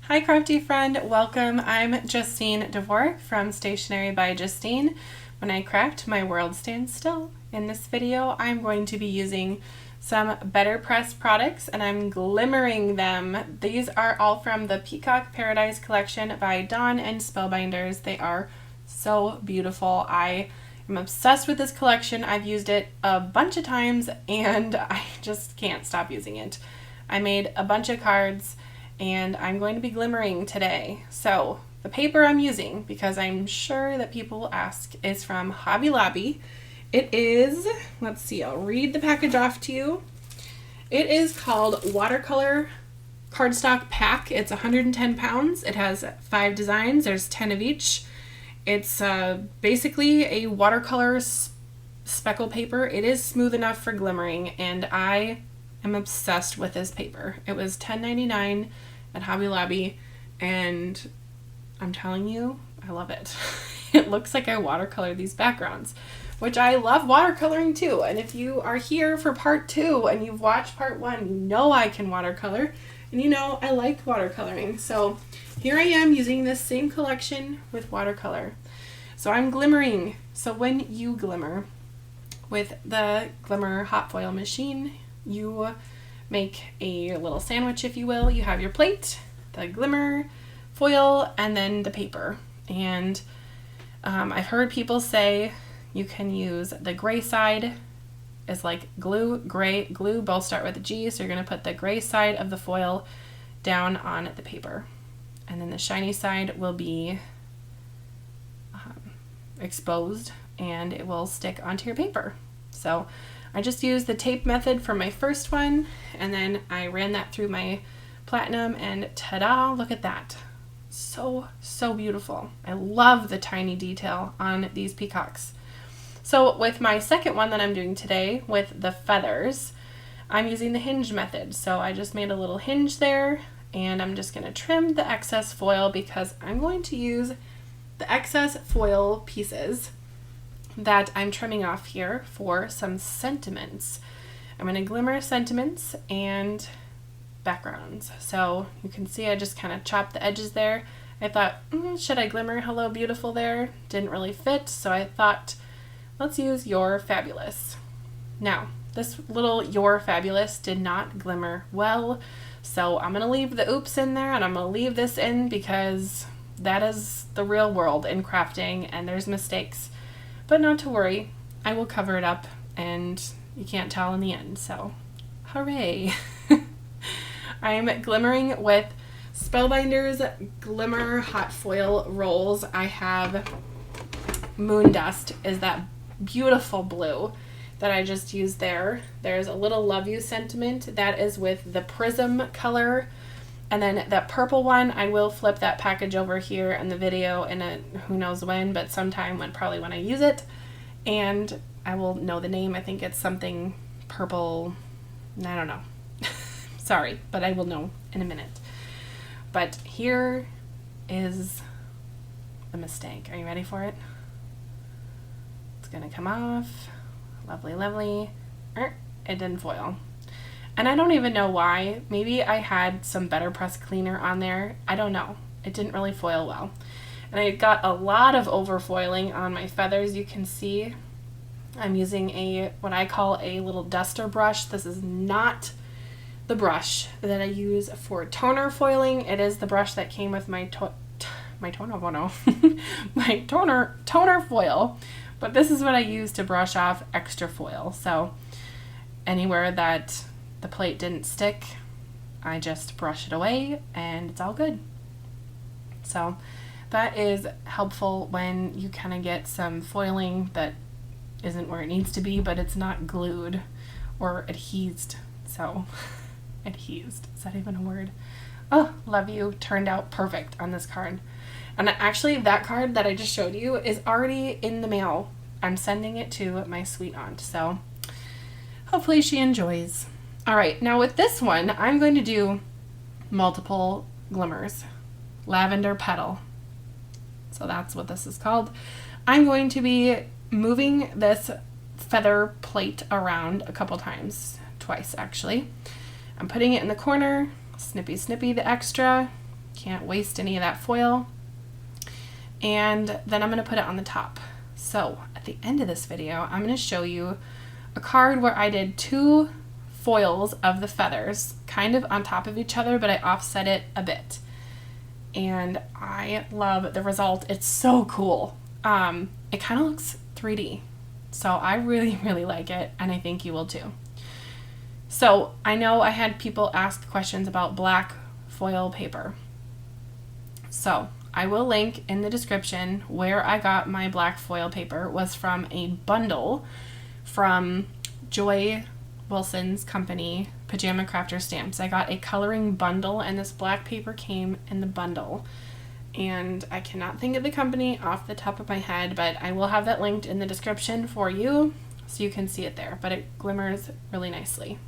Hi Crafty friend, welcome. I'm Justine DeVore from Stationery by Justine. When I craft, my world stands still. In this video, I'm going to be using some BetterPress products and I'm glimmering them. These are all from the Peacock Paradise collection by Dawn and Spellbinders. They are so beautiful. I am obsessed with this collection. I've used it a bunch of times and I just can't stop using it. I made a bunch of cards and I'm going to be glimmering today. So the paper I'm using, because I'm sure that people will ask, is from Hobby Lobby. It is, let's see, I'll read the package off to you. It is called Watercolor Cardstock Pack. It's 110 pounds. It has 5 designs. There's 10 of each. It's basically a watercolor speckle paper. It is smooth enough for glimmering, and I'm obsessed with this paper. It was $10.99 at Hobby Lobby, and I'm telling you, I love it. It looks like I watercolor these backgrounds, which I love watercoloring too. And if you are here for part 2 and you've watched part 1, you know I can watercolor, and you know I like watercoloring. So here I am using this same collection with watercolor. So I'm glimmering. So when you glimmer with the Glimmer hot foil machine, you make a little sandwich, if you will. You have your plate, the glimmer foil, and then the paper. And I've heard people say you can use the gray side is like glue, gray, glue, both start with a G, so you're going to put the gray side of the foil down on the paper. And then the shiny side will be exposed and it will stick onto your paper. So I just used the tape method for my first one, and then I ran that through my platinum, and ta-da, look at that. So beautiful. I love the tiny detail on these peacocks. So with my second one that I'm doing today with the feathers, I'm using the hinge method. So I just made a little hinge there, and I'm just going to trim the excess foil because I'm going to use the excess foil pieces that I'm trimming off here for some sentiments. I'm going to glimmer sentiments and backgrounds. So you can see I just kind of chopped the edges there. I thought, should I glimmer Hello Beautiful there? Didn't really fit, so I thought, let's use You're Fabulous. Now, this little You're Fabulous did not glimmer well, so I'm going to leave the oops in there, and I'm going to leave this in because that is the real world in crafting, and there's mistakes. But not to worry, I will cover it up and you can't tell in the end, so hooray. I'm glimmering with Spellbinders Glimmer Hot Foil Rolls. I have Moon Dust, is that beautiful blue that I just used there. There's a little Love You sentiment that is with the Prism color. And then that purple one, I will flip that package over here in the video in who knows when, but sometime probably when I use it. And I will know the name. I think it's something purple. I don't know. Sorry, but I will know in a minute. But here is the mistake. Are you ready for it? It's going to come off. Lovely, lovely. It didn't foil. And I don't even know why. Maybe I had some BetterPress cleaner on there. I don't know. It didn't really foil well. And I got a lot of overfoiling on my feathers. You can see I'm using what I call a little duster brush. This is not the brush that I use for toner foiling. It is the brush that came with my toner foil. But this is what I use to brush off extra foil. So anywhere that the plate didn't stick, I just brush it away and it's all good. So that is helpful when you kind of get some foiling that isn't where it needs to be, but it's not glued or adhesed. So adhesed, is that even a word? Oh, Love You turned out perfect on this card. And actually that card that I just showed you is already in the mail. I'm sending it to my sweet aunt, so hopefully she enjoys. All right, now with this one, I'm going to do multiple glimmers. Lavender Petal. So that's what this is called. I'm going to be moving this feather plate around a couple times, twice actually. I'm putting it in the corner, snippy the extra, Can't waste any of that foil. And then I'm going to put it on the top. So at the end of this video, I'm going to show you a card where I did 2 foils of the feathers kind of on top of each other, but I offset it a bit. And I love the result. It's so cool. It kind of looks 3D. So I really, really like it, and I think you will too. So I know I had people ask questions about black foil paper. So I will link in the description where I got my black foil paper. It was from a bundle from Joy Wilson's company, Pajama Crafter Stamps. I got a coloring bundle, and this black paper came in the bundle. And I cannot think of the company off the top of my head, but I will have that linked in the description for you so you can see it there. But it glimmers really nicely.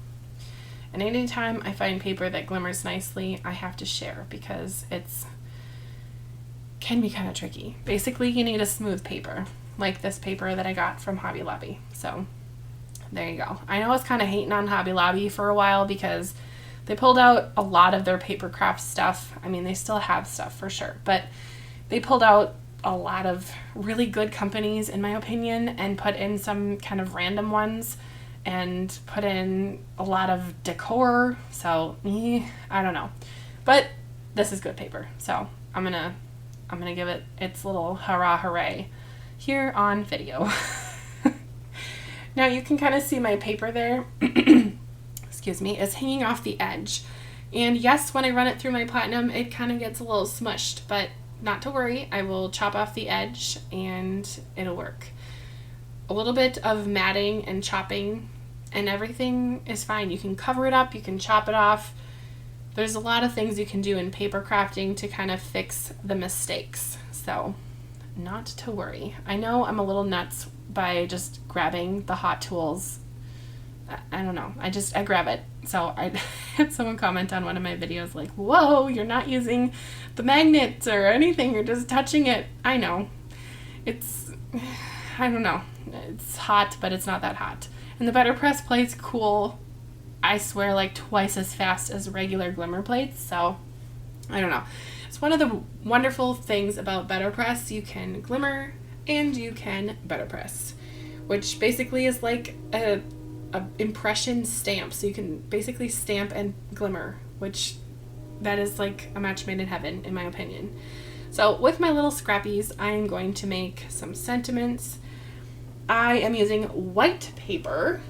And anytime I find paper that glimmers nicely, I have to share because it's can be kind of tricky. Basically, you need a smooth paper, like this paper that I got from Hobby Lobby. So there you go. I know I was kind of hating on Hobby Lobby for a while because they pulled out a lot of their paper craft stuff. I mean, they still have stuff for sure, but they pulled out a lot of really good companies, in my opinion, and put in some kind of random ones and put in a lot of decor. So, I don't know. But this is good paper. So, I'm gonna give it its little hurrah hooray here on video. Now, you can kind of see my paper there. Excuse me, is hanging off the edge. And yes, when I run it through my platinum, it kind of gets a little smushed, but not to worry. I will chop off the edge and it'll work. A little bit of matting and chopping and everything is fine. You can cover it up, you can chop it off. There's a lot of things you can do in paper crafting to kind of fix the mistakes. So, not to worry. I know I'm a little nuts by just grabbing the hot tools. I don't know. I grab it. So I had someone comment on one of my videos like, whoa, you're not using the magnets or anything. You're just touching it. I know. I don't know. It's hot, but it's not that hot. And the BetterPress plates cool, I swear, like twice as fast as regular glimmer plates. So I don't know. It's one of the wonderful things about BetterPress. You can glimmer and you can BetterPress, which basically is like a impression stamp. So you can basically stamp and glimmer, which that is like a match made in heaven, in my opinion. So with my little scrappies, I am going to make some sentiments. I am using white paper.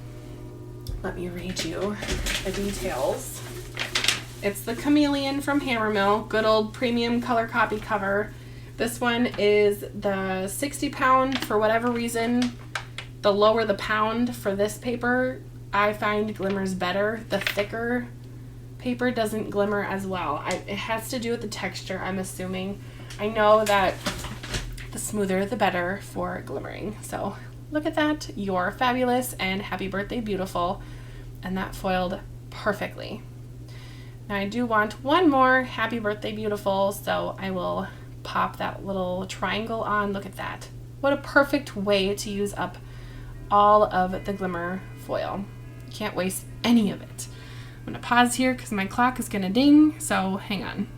Let me read you the details. It's the Chameleon from Hammermill, good old premium color copy cover. This one is the 60 pound. For whatever reason, the lower the pound for this paper, I find glimmers better. The thicker paper doesn't glimmer as well. It has to do with the texture, I'm assuming. I know that the smoother the better for glimmering. So look at that. You're fabulous and happy birthday beautiful. And that foiled perfectly. Now I do want one more happy birthday beautiful, so I will pop that little triangle on. Look at that. What a perfect way to use up all of the glimmer foil. Can't waste any of it. I'm going to pause here because my clock is going to ding, so hang on.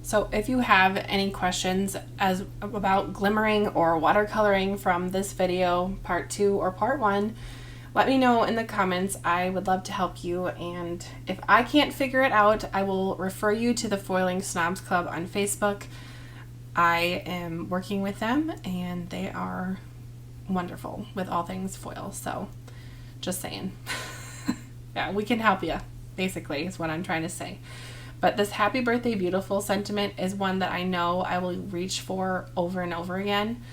So if you have any questions about glimmering or watercoloring from this video, part 2 or part 1, let me know in the comments. I would love to help you, and if I can't figure it out, I will refer you to the Foiling Snobs Club on Facebook. I am working with them, and they are wonderful with all things foil, so just saying. Yeah, we can help you, basically, is what I'm trying to say. But this happy birthday beautiful sentiment is one that I know I will reach for over and over again.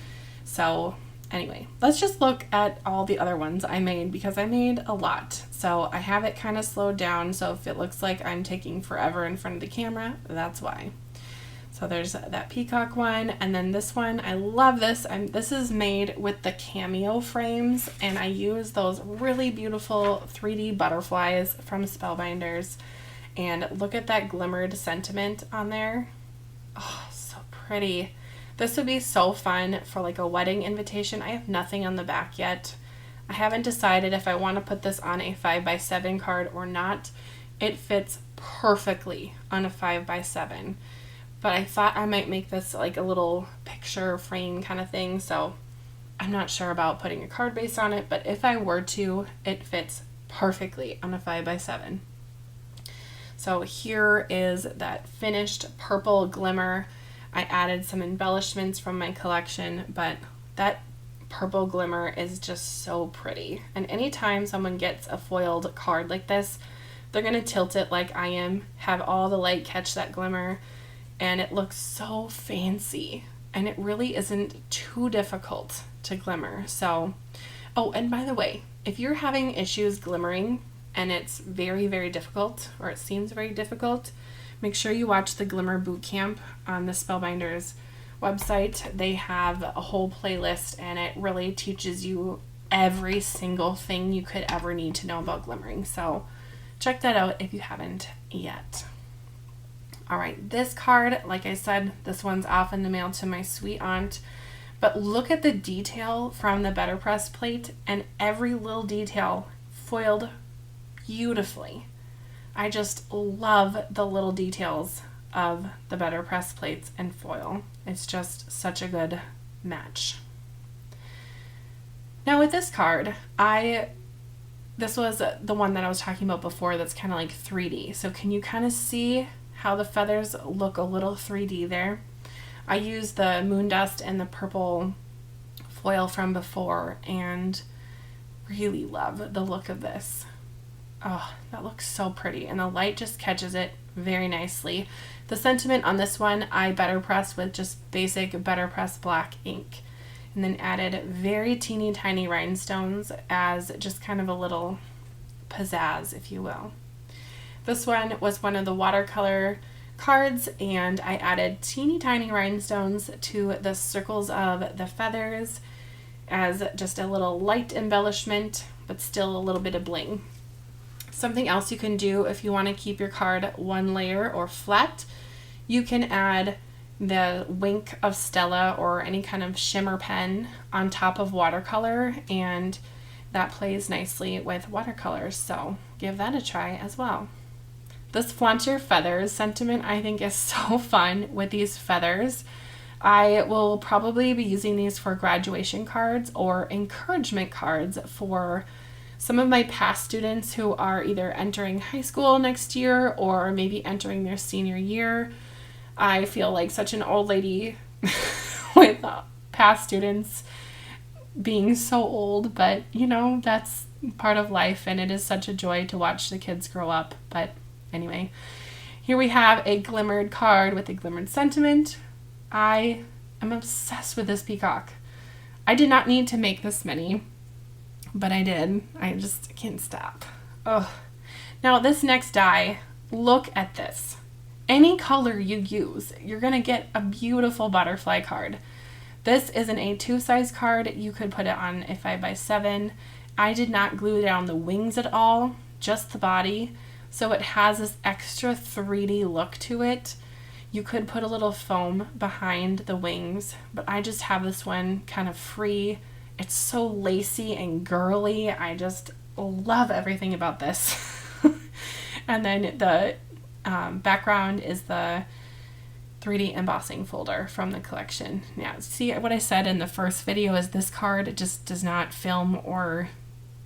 So anyway, let's just look at all the other ones I made, because I made a lot. So I have it kind of slowed down, so if it looks like I'm taking forever in front of the camera, that's why. So there's that Peacock one, and then this one, I love this. This is made with the cameo frames, and I use those really beautiful 3D butterflies from Spellbinders. And look at that glimmered sentiment on there. Oh, so pretty. This would be so fun for like a wedding invitation. I have nothing on the back yet. I haven't decided if I want to put this on a 5x7 card or not. It fits perfectly on a 5x7. but I thought I might make this like a little picture frame kind of thing, so I'm not sure about putting a card base on it, but if I were to, it fits perfectly on a 5x7. So here is that finished purple glimmer. I added some embellishments from my collection, but that purple glimmer is just so pretty. And anytime someone gets a foiled card like this, they're going to tilt it like I am, have all the light catch that glimmer, and it looks so fancy. And it really isn't too difficult to glimmer. So, oh, and by the way, if you're having issues glimmering and it's very, very difficult, or it seems very difficult, make sure you watch the Glimmer Bootcamp on the Spellbinders website. They have a whole playlist, and it really teaches you every single thing you could ever need to know about glimmering. So check that out if you haven't yet. All right, this card, like I said, this one's off in the mail to my sweet aunt. But look at the detail from the BetterPress plate, and every little detail foiled beautifully. I just love the little details of the BetterPress plates and foil. It's just such a good match. Now with this card, this was the one that I was talking about before that's kind of like 3D. So can you kind of see how the feathers look a little 3D there? I used the moon dust and the purple foil from before and really love the look of this. Oh, that looks so pretty, and the light just catches it very nicely. The sentiment on this one, I BetterPress with just basic BetterPress black ink, and then added very teeny tiny rhinestones as just kind of a little pizzazz, if you will. This one was one of the watercolor cards, and I added teeny tiny rhinestones to the circles of the feathers as just a little light embellishment, but still a little bit of bling. Something else you can do if you want to keep your card one layer or flat, you can add the wink of Stella or any kind of shimmer pen on top of watercolor, and that plays nicely with watercolors, so give that a try as well. This flaunt your feathers sentiment I think is so fun with these feathers. I will probably be using these for graduation cards or encouragement cards for some of my past students who are either entering high school next year or maybe entering their senior year. I feel like such an old lady with past students being so old, but you know, that's part of life, and it is such a joy to watch the kids grow up. But anyway, here we have a glimmered card with a glimmered sentiment. I am obsessed with this peacock. I did not need to make this many, but I did. I just can't stop. Oh, now this next die, look at this. Any color you use, you're gonna get a beautiful butterfly card. This is an A2 size card. You could put it on a 5x7. I did not glue down the wings at all, just the body. So it has this extra 3D look to it. You could put a little foam behind the wings, but I just have this one kind of free. It's so lacy and girly. I just love everything about this. And then the background is the 3D embossing folder from the collection. Now, see what I said in the first video is this card just does not film, or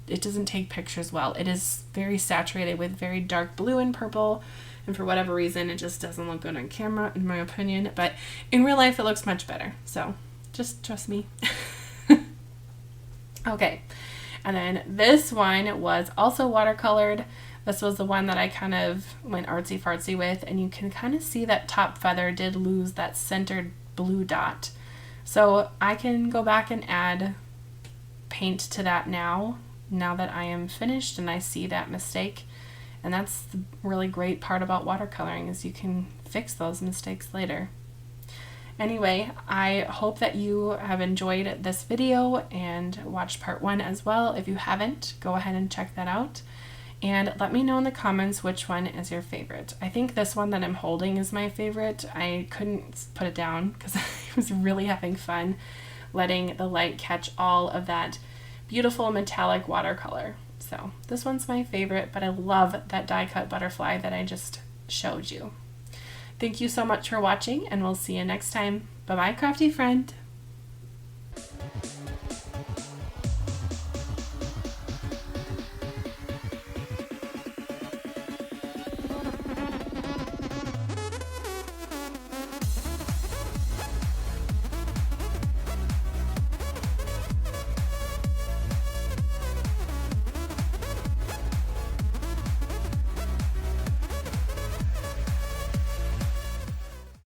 it doesn't take pictures well. It is very saturated with very dark blue and purple, and for whatever reason, it just doesn't look good on camera, in my opinion. But in real life, it looks much better. So just trust me. Okay, and then this one was also watercolored. This was the one that I kind of went artsy-fartsy with, and you can kind of see that top feather did lose that centered blue dot. So I can go back and add paint to that now that I am finished and I see that mistake. And that's the really great part about watercoloring, is you can fix those mistakes later. Anyway, I hope that you have enjoyed this video and watched part 1 as well. If you haven't, go ahead and check that out. And let me know in the comments which one is your favorite. I think this one that I'm holding is my favorite. I couldn't put it down because I was really having fun letting the light catch all of that beautiful metallic watercolor. So this one's my favorite, but I love that die cut butterfly that I just showed you. Thank you so much for watching, and we'll see you next time. Bye-bye, crafty friend.